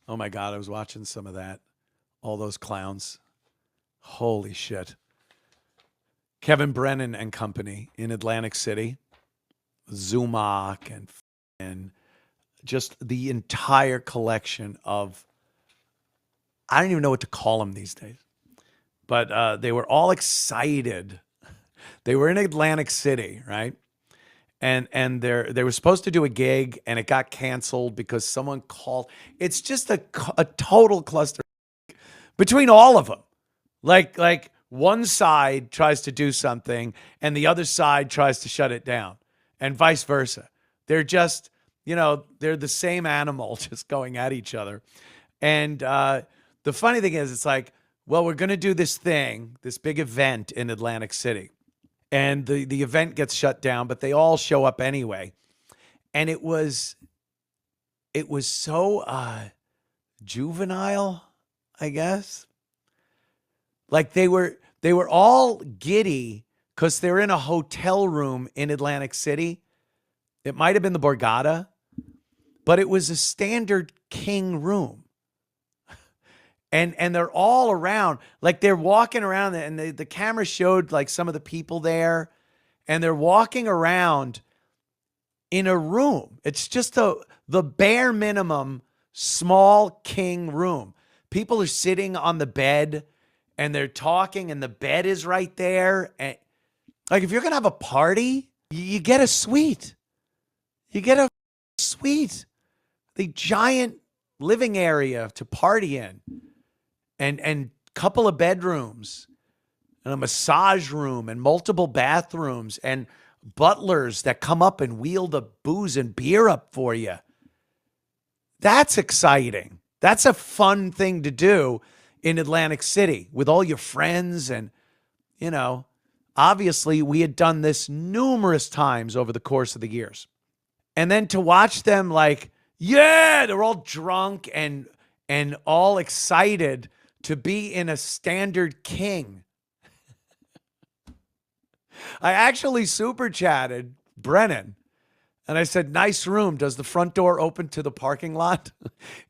Oh my God, I was watching some of that. All those clowns. Holy shit. Kevin Brennan and company in Atlantic City. Zumach and just the entire collection of, I don't even know what to call them these days, but they were all excited. They were in Atlantic City, right? And they were supposed to do a gig and it got canceled because someone called. It's just a total cluster between all of them. Like one side tries to do something and the other side tries to shut it down, and vice versa. They're just, they're the same animal just going at each other. And the funny thing is, it's like, well, we're going to do this thing, this big event in Atlantic City. And the event gets shut down, but they all show up anyway. And it was so juvenile, I guess. Like they were all giddy because they're in a hotel room in Atlantic City. It might have been the Borgata, but it was a standard king room. And they're all around, like they're walking around, and the camera showed like some of the people there, and they're walking around in a room. It's just the bare minimum small king room. People are sitting on the bed and they're talking, and the bed is right there. And like, if you're going to have a party, you get a suite. You get a suite, the giant living area to party in. And couple of bedrooms and a massage room and multiple bathrooms and butlers that come up and wheel the booze and beer up for you. That's exciting. That's a fun thing to do in Atlantic City with all your friends. And, obviously we had done this numerous times over the course of the years. And then to watch them like, yeah, they're all drunk and all excited to be in a standard king. I actually super chatted Brennan and I said, nice room. Does the front door open to the parking lot?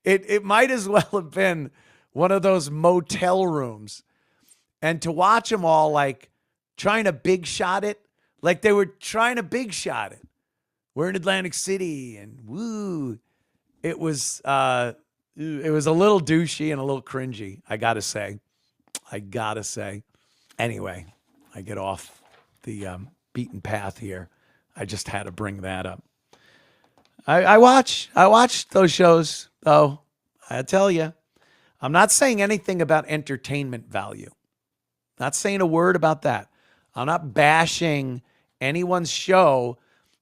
It might as well have been one of those motel rooms. And to watch them all like trying to big shot it, like they were trying to big shot it. We're in Atlantic City and woo. It was a little douchey and a little cringy, I gotta say. Anyway, I get off the beaten path here. I just had to bring that up. I watch those shows, though. I tell you, I'm not saying anything about entertainment value. Not saying a word about that. I'm not bashing anyone's show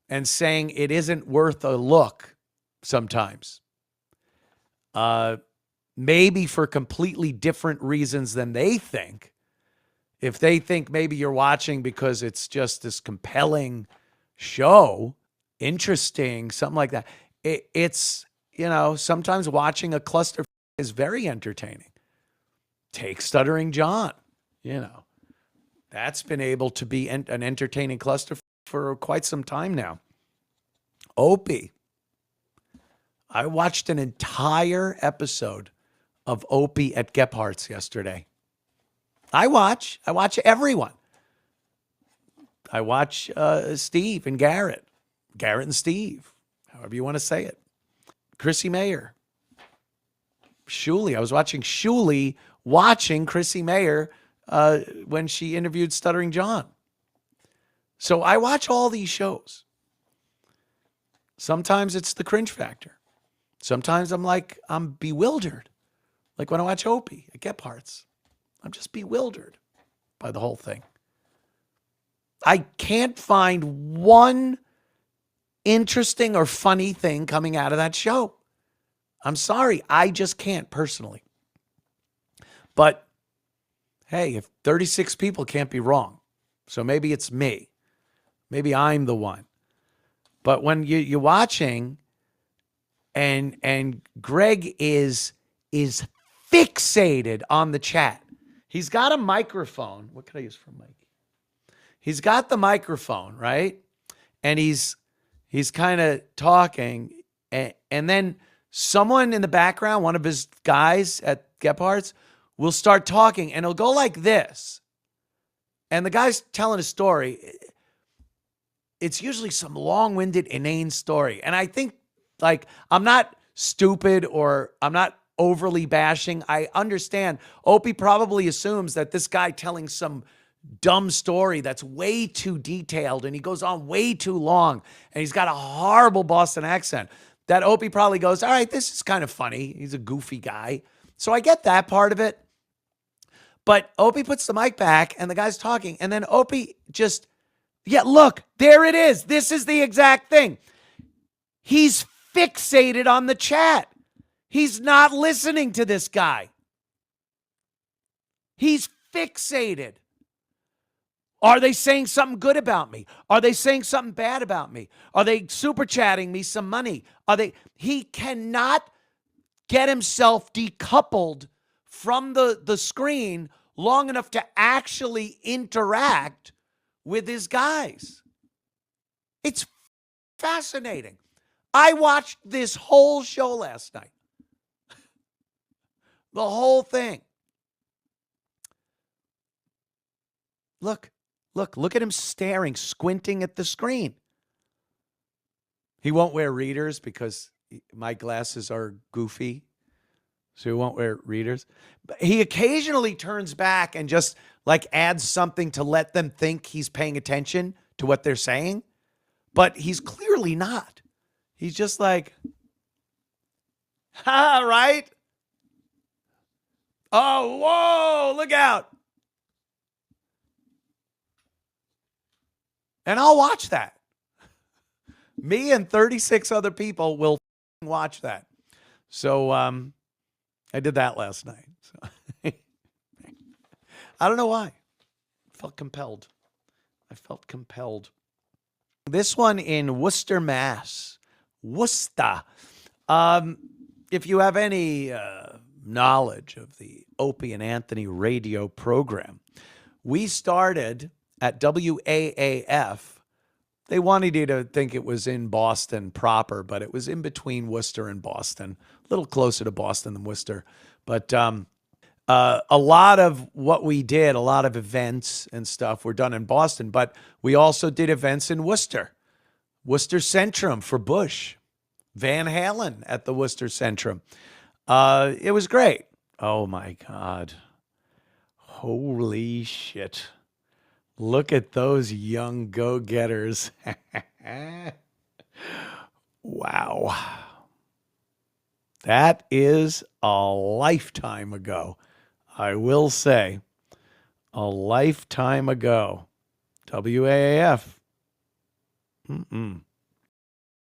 and saying it isn't worth a look sometimes. Maybe for completely different reasons than they think. If they think maybe you're watching because it's just this compelling show, interesting, something like that. It's, sometimes watching a cluster is very entertaining. Take Stuttering John, that's been able to be an entertaining cluster for quite some time now. Opie. I watched an entire episode of Opie at Gebhards yesterday. I watch everyone. I watch Steve and Garrett and Steve, however you want to say it. Chrissy Mayer. Shuli. I was watching Shuli watching Chrissy Mayer when she interviewed Stuttering John. So I watch all these shows. Sometimes it's the cringe factor. Sometimes I'm bewildered. Like when I watch Opie at Gebhards, I'm just bewildered by the whole thing. I can't find one interesting or funny thing coming out of that show. I'm sorry. I just can't personally. But hey, if 36 people can't be wrong, so maybe it's me. Maybe I'm the one. But when you're watching and Greg is fixated on the chat. He's got a microphone. What can I use for a mic? He's got the microphone, right? And he's kind of talking, and then someone in the background, one of his guys at Gebhards, will start talking and it'll go like this. And the guy's telling a story. It's usually some long-winded, inane story. And I think, like, I'm not stupid or I'm not overly bashing. I understand. Opie probably assumes that this guy telling some dumb story that's way too detailed and he goes on way too long and he's got a horrible Boston accent, that Opie probably goes, all right, this is kind of funny. He's a goofy guy. So I get that part of it. But Opie puts the mic back and the guy's talking. And then Opie just, yeah, look, there it is. This is the exact thing. He's fixated on the chat. He's not listening to this guy. He's fixated. Are they saying something good about me? Are they saying something bad about me? Are they super chatting me some money? He cannot get himself decoupled from the screen long enough to actually interact with his guys. It's fascinating. I watched this whole show last night. The whole thing. Look at him staring, squinting at the screen. He won't wear readers because my glasses are goofy. So he won't wear readers. But he occasionally turns back and just like adds something to let them think he's paying attention to what they're saying. But he's clearly not. He's just like, ha, right? Oh, whoa, look out. And I'll watch that. Me and 36 other people will watch that. So I did that last night. So I don't know why. I felt compelled. This one in Worcester, Mass. Worcester. If you have any knowledge of the Opie and Anthony radio program, we started at WAAF. They wanted you to think it was in Boston proper, but it was in between Worcester and Boston, a little closer to Boston than Worcester. But a lot of what we did, a lot of events and stuff were done in Boston, but we also did events in Worcester. Worcester Centrum for Bush. Van Halen at the Worcester Centrum. It was great. Oh, my God. Holy shit. Look at those young go-getters. Wow. That is a lifetime ago. I will say, a lifetime ago. WAAF.